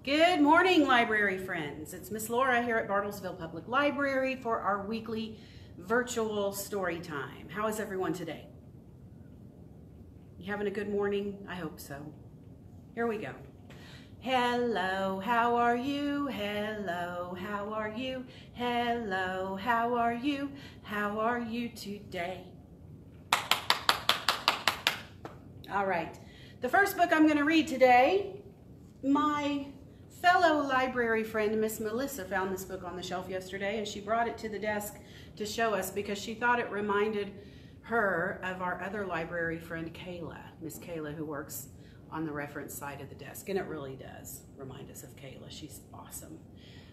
Good morning, library friends. It's Miss Laura here at Bartlesville Public Library for our weekly virtual story time. How is everyone today? You having a good morning? I hope so. Here we go. Hello, how are you? Hello, how are you? Hello, how are you? How are you today? All right. The first book I'm going to read today, my fellow library friend, Miss Melissa, found this book on the shelf yesterday, and she brought it to the desk to show us because she thought it reminded her of our other library friend, Kayla, Miss Kayla, who works on the reference side of the desk, and it really does remind us of Kayla. She's awesome.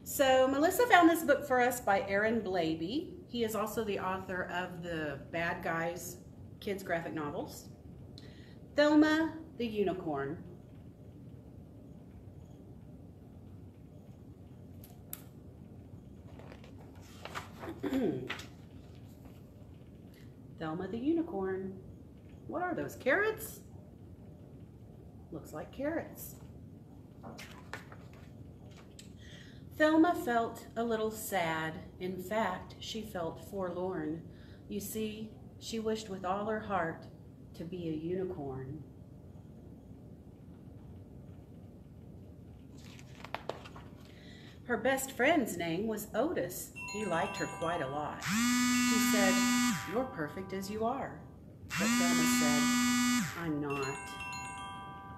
So Melissa found this book for us by Aaron Blabey. He is also the author of the Bad Guys kids graphic novels. Thelma the Unicorn. Thelma the Unicorn. What are those, carrots? Looks like carrots. Thelma felt a little sad. In fact, she felt forlorn. You see, she wished with all her heart to be a unicorn. Her best friend's name was Otis. He liked her quite a lot. He said, "You're perfect as you are." But Thelma said, "I'm not.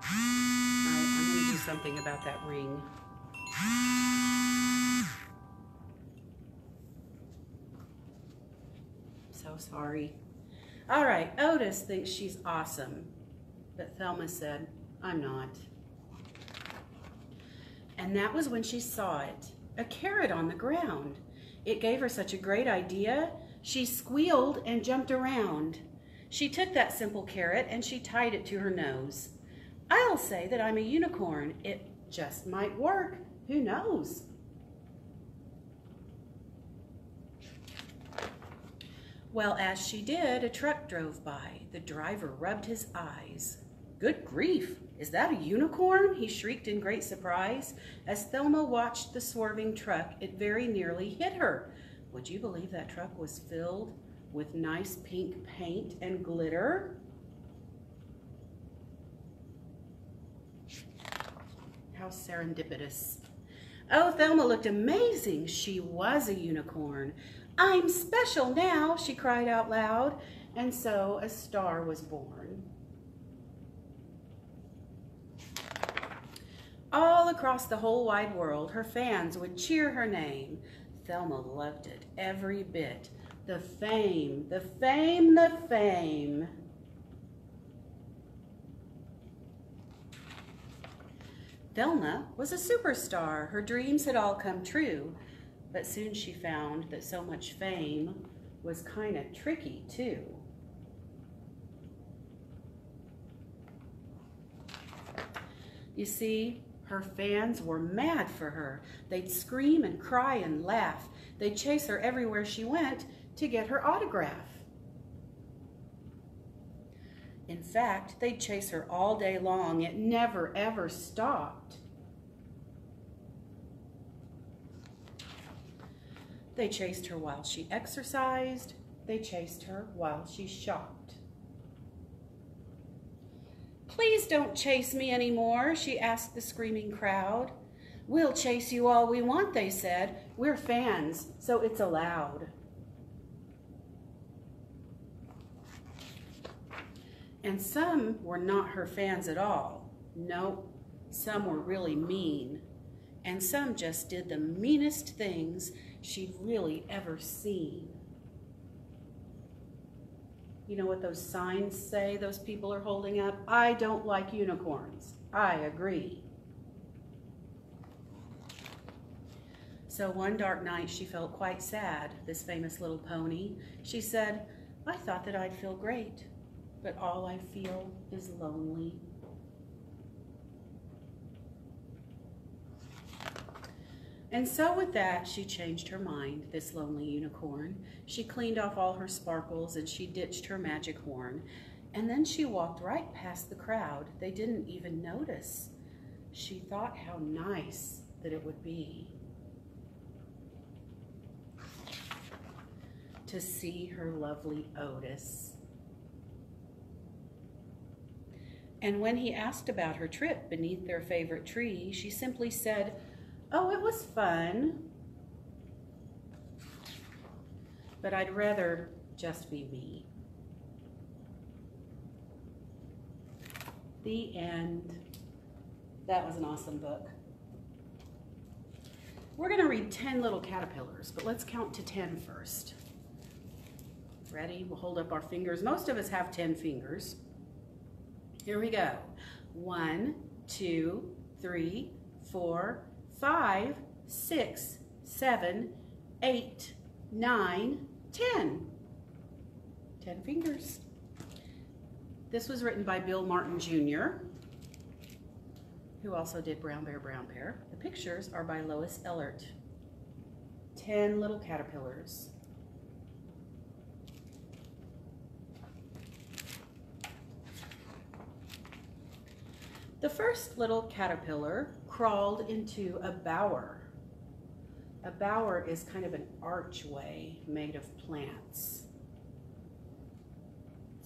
I'm going to do something about that ring." So sorry. All right, Otis thinks she's awesome. But Thelma said, "I'm not." And that was when she saw it, a carrot on the ground. It gave her such a great idea. She squealed and jumped around. She took that simple carrot and she tied it to her nose. "I'll say that I'm a unicorn. It just might work. Who knows?" Well, as she did, a truck drove by. The driver rubbed his eyes. "Good grief, is that a unicorn?" he shrieked in great surprise. As Thelma watched the swerving truck, it very nearly hit her. Would you believe that truck was filled with nice pink paint and glitter? How serendipitous. Oh, Thelma looked amazing. She was a unicorn. "I'm special now," she cried out loud, and so a star was born. All across the whole wide world, her fans would cheer her name. Thelma loved it every bit. The fame, the fame, the fame. Thelma was a superstar. Her dreams had all come true, but soon she found that so much fame was kind of tricky too. You see, her fans were mad for her. They'd scream and cry and laugh. They'd chase her everywhere she went to get her autograph. In fact, they'd chase her all day long. It never, ever stopped. They chased her while she exercised. They chased her while she shopped. "Please don't chase me anymore," she asked the screaming crowd. "We'll chase you all we want," they said. "We're fans, so it's allowed." And some were not her fans at all. No, some were really mean. And some just did the meanest things she'd really ever seen. You know what those signs say those people are holding up? "I don't like unicorns." I agree. So one dark night she felt quite sad, this famous little pony. She said, "I thought that I'd feel great, but all I feel is lonely." And so with that, she changed her mind, this lonely unicorn. She cleaned off all her sparkles and she ditched her magic horn. And then she walked right past the crowd. They didn't even notice. she thought how nice that it would be to see her lovely Otis. And when he asked about her trip beneath their favorite tree, she simply said, "Oh, it was fun, but I'd rather just be me." The end. That was an awesome book. We're going to read 10 little caterpillars, but let's count to 10 first. Ready? We'll hold up our fingers. Most of us have 10 fingers. Here we go. 1, 2, 3, 4, 5, 6, 7, 8, 9, 10. 10 fingers. This was written by Bill Martin Jr., who also did Brown Bear, Brown Bear. The pictures are by Lois Ehlert. 10 little caterpillars. The first little caterpillar crawled into a bower. A bower is kind of an archway made of plants.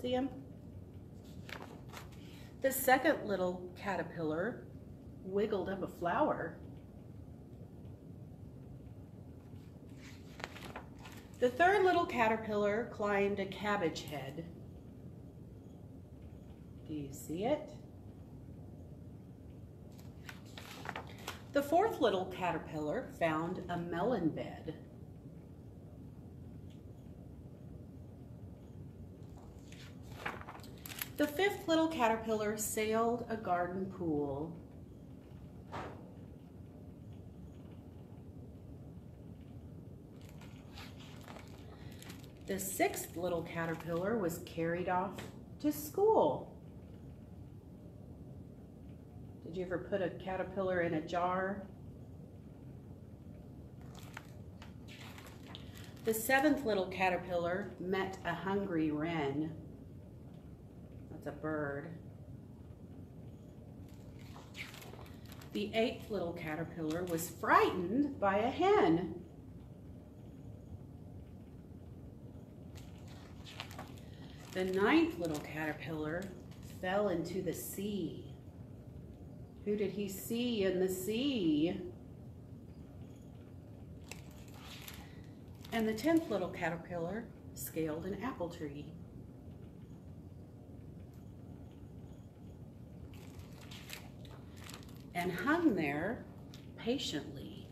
See him? The second little caterpillar wiggled up a flower. The third little caterpillar climbed a cabbage head. Do you see it? The fourth little caterpillar found a melon bed. The fifth little caterpillar sailed a garden pool. The sixth little caterpillar was carried off to school. Did you ever put a caterpillar in a jar? The seventh little caterpillar met a hungry wren. That's a bird. The eighth little caterpillar was frightened by a hen. The ninth little caterpillar fell into the sea. Who did he see in the sea? And the 10th little caterpillar scaled an apple tree. And hung there patiently.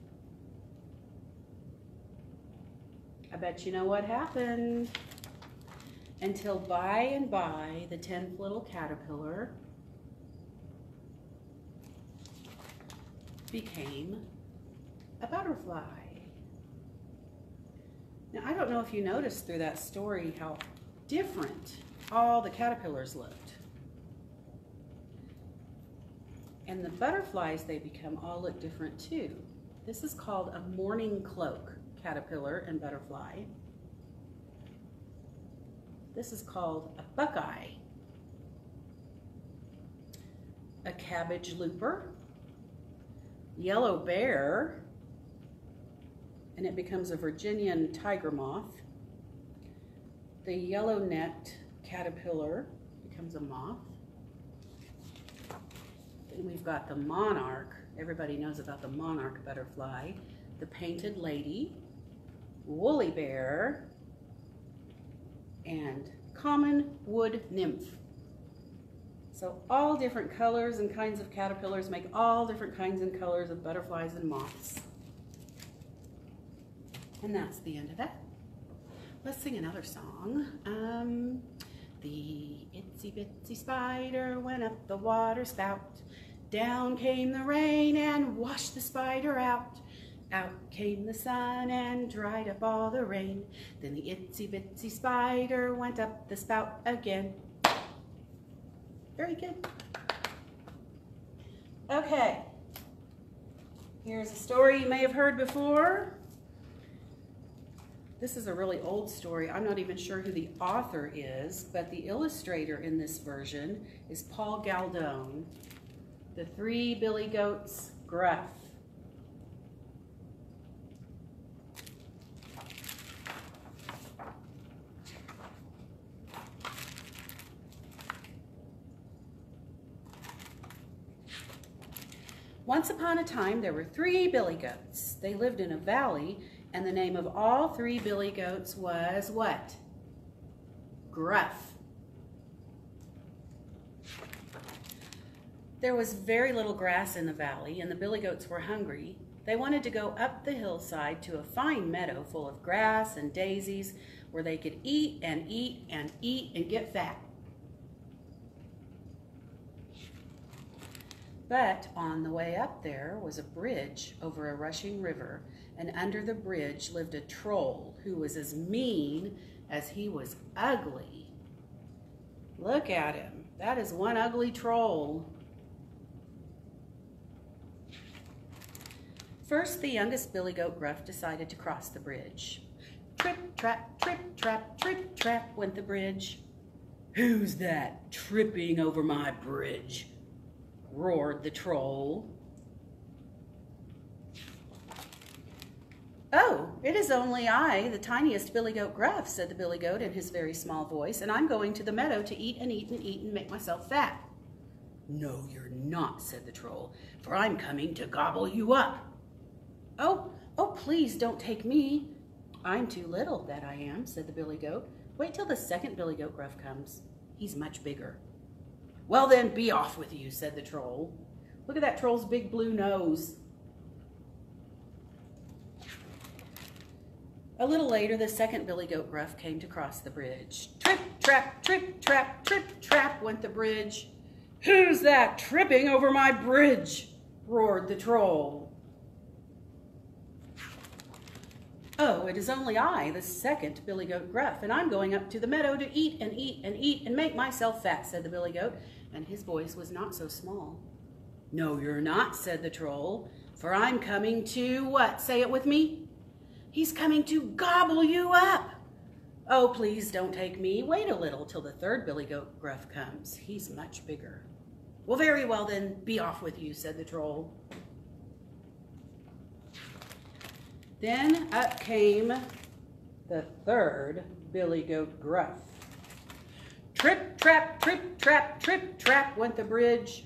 I bet you know what happened. Until by and by, the 10th little caterpillar became a butterfly. Now, I don't know if you noticed through that story how different all the caterpillars looked. And the butterflies they become all look different too. This is called a morning cloak caterpillar and butterfly. This is called a buckeye, a cabbage looper, yellow bear, and it becomes a Virginian tiger moth. The yellow-necked caterpillar becomes a moth. Then we've got the monarch. Everybody knows about the monarch butterfly. The painted lady, woolly bear, and common wood nymph. So all different colors and kinds of caterpillars make all different kinds and colors of butterflies and moths. And that's the end of that. Let's sing another song. The itsy bitsy spider went up the water spout. Down came the rain and washed the spider out. Out came the sun and dried up all the rain. Then the itsy bitsy spider went up the spout again. Very good. Okay. Here's a story you may have heard before. This is a really old story. I'm not even sure who the author is, but the illustrator in this version is Paul Galdone. The Three Billy Goats Gruff. Once upon a time, there were 3 billy goats. They lived in a valley, and the name of all 3 billy goats was what? Gruff. There was very little grass in the valley, and the billy goats were hungry. They wanted to go up the hillside to a fine meadow full of grass and daisies where they could eat and eat and eat and get fat. But on the way up there was a bridge over a rushing river, and under the bridge lived a troll who was as mean as he was ugly. Look at him. That is one ugly troll. First, the youngest billy goat Gruff decided to cross the bridge. Trip, trap, trip, trap, went the bridge. "Who's that tripping over my bridge?" roared the troll. "Oh, it is only I, the tiniest billy goat Gruff," said the billy goat in his very small voice, "and I'm going to the meadow to eat and eat and eat and make myself fat." "No, you're not," said the troll, "for I'm coming to gobble you up." Oh, please don't take me. "I'm too little, that I am," said the billy goat. "Wait till the second billy goat Gruff comes. He's much bigger." "Well then, be off with you," said the troll. Look at that troll's big blue nose. A little later, the second billy goat Gruff came to cross the bridge. Trip, trap, trip, trap, went the bridge. "Who's that tripping over my bridge?" roared the troll. "Oh, it is only I, the second billy goat Gruff, and I'm going up to the meadow to eat and eat and eat and make myself fat," said the billy goat, and his voice was not so small. "No, you're not," said the troll, "for I'm coming to," what? Say it with me. "He's coming to gobble you up." "Oh, please don't take me. Wait a little till the third billy goat Gruff comes. He's much bigger." "Well, very well then, be off with you," said the troll. Then up came the third billy goat Gruff. Trip, trap, trip, trap, went the bridge.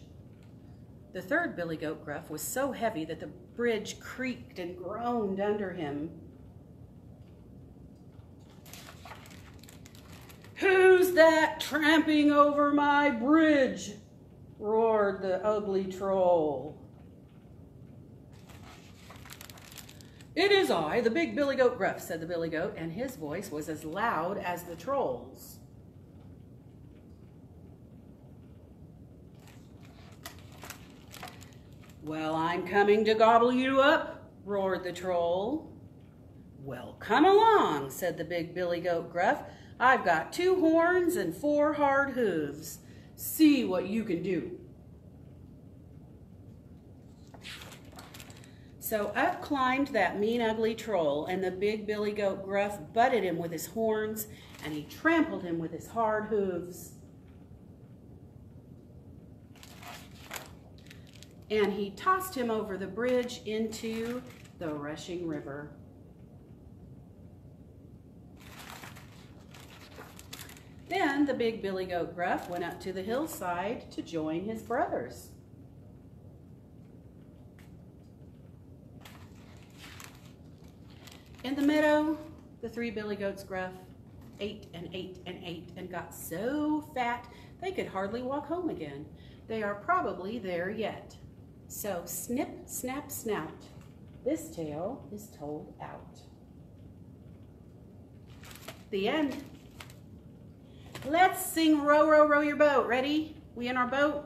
The third billy goat Gruff was so heavy that the bridge creaked and groaned under him. "Who's that tramping over my bridge?" roared the ugly troll. "It is I, the big billy goat Gruff," said the billy goat, and his voice was as loud as the troll's. "Well, I'm coming to gobble you up," roared the troll. "Well, come along," said the big billy goat Gruff. "I've got 2 horns and 4 hard hooves. See what you can do." So up climbed that mean, ugly troll, and the big billy goat Gruff butted him with his horns, and he trampled him with his hard hooves. And he tossed him over the bridge into the rushing river. Then the big billy goat Gruff went up to the hillside to join his brothers. In the meadow, the 3 billy goats Gruff ate and ate and ate and got so fat they could hardly walk home again. They are probably there yet. So snip, snap, snout, this tale is told out. The end. Let's sing Row, Row, Row Your Boat. Ready? We in our boat?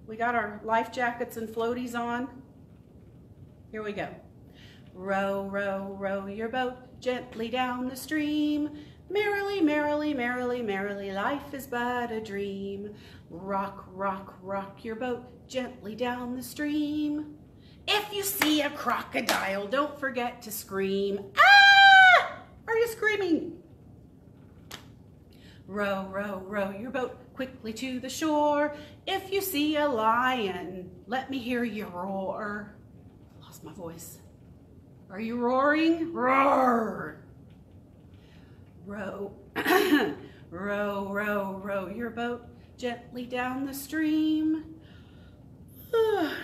We got our life jackets and floaties on. Here we go. Row, row, row your boat gently down the stream. Merrily, merrily, merrily, merrily, life is but a dream. Rock, rock, rock your boat gently down the stream. If you see a crocodile, don't forget to scream. Ah! Are you screaming? Row, row, row your boat quickly to the shore. If you see a lion, let me hear you roar. Lost my voice. Are you roaring? Roar! Row, row, row, row your boat gently down the stream.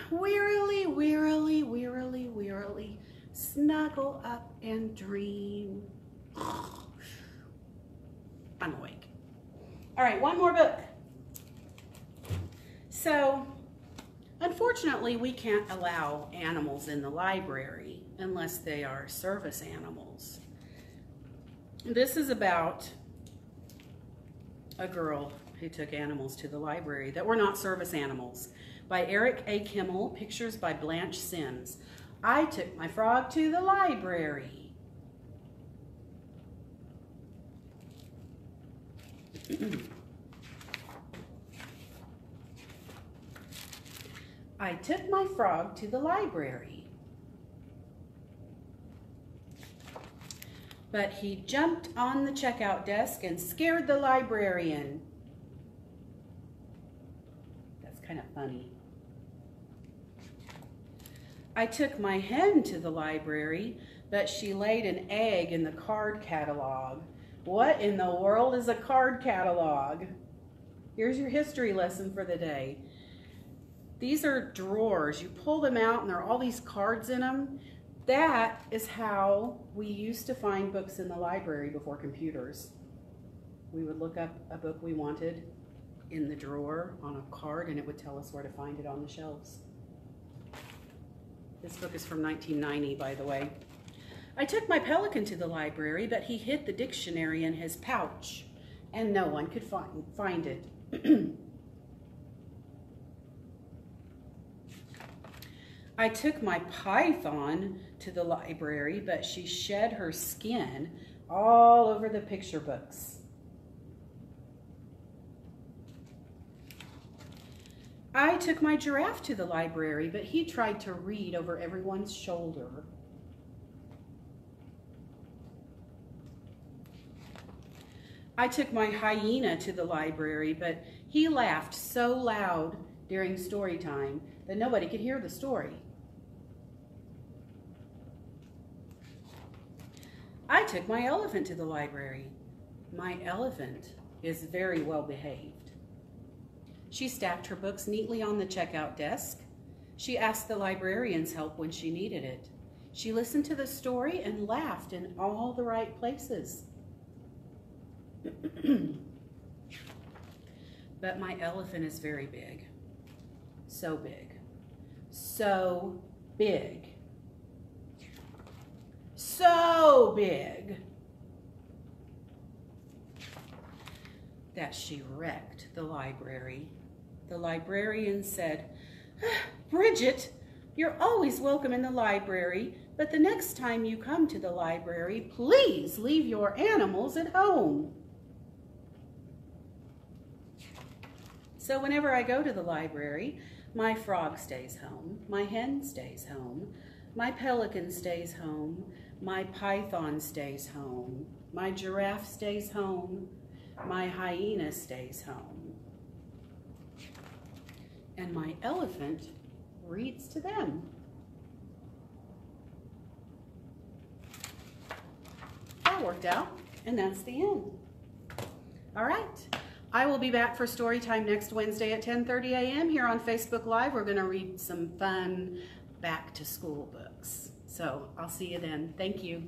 Wearily, wearily, wearily, wearily, snuggle up and dream. I'm awake. All right, one more book. So, unfortunately, we can't allow animals in the library unless they are service animals. This is about a girl who took animals to the library that were not service animals, by Eric A. Kimmel, pictures by Blanche Sims. I took my frog to the library. I took my frog to the library, but he jumped on the checkout desk and scared the librarian. That's kind of funny. I took my hen to the library, but she laid an egg in the card catalog. What in the world is a card catalog? Here's your history lesson for the day. These are drawers. You pull them out and there are all these cards in them. That is how we used to find books in the library before computers. We would look up a book we wanted in the drawer on a card and it would tell us where to find it on the shelves. This book is from 1990, by the way. I took my pelican to the library, but he hid the dictionary in his pouch, and no one could find it. I took my python to the library, but she shed her skin all over the picture books. I took my giraffe to the library, but he tried to read over everyone's shoulder. I took my hyena to the library, but he laughed so loud during story time that nobody could hear the story. I took my elephant to the library. My elephant is very well behaved. She stacked her books neatly on the checkout desk. She asked the librarian's help when she needed it. She listened to the story and laughed in all the right places. But my elephant is very big. So big. So big. So big that she wrecked the library. The librarian said, "Bridget, you're always welcome in the library, but the next time you come to the library, please leave your animals at home." So whenever I go to the library, my frog stays home, my hen stays home, my pelican stays home, my python stays home, my giraffe stays home, my hyena stays home, and my elephant reads to them. That worked out, and that's the end. All right. I will be back for story time next Wednesday at 10:30 a.m. here on Facebook Live. We're going to read some fun back to school books. So I'll see you then. Thank you.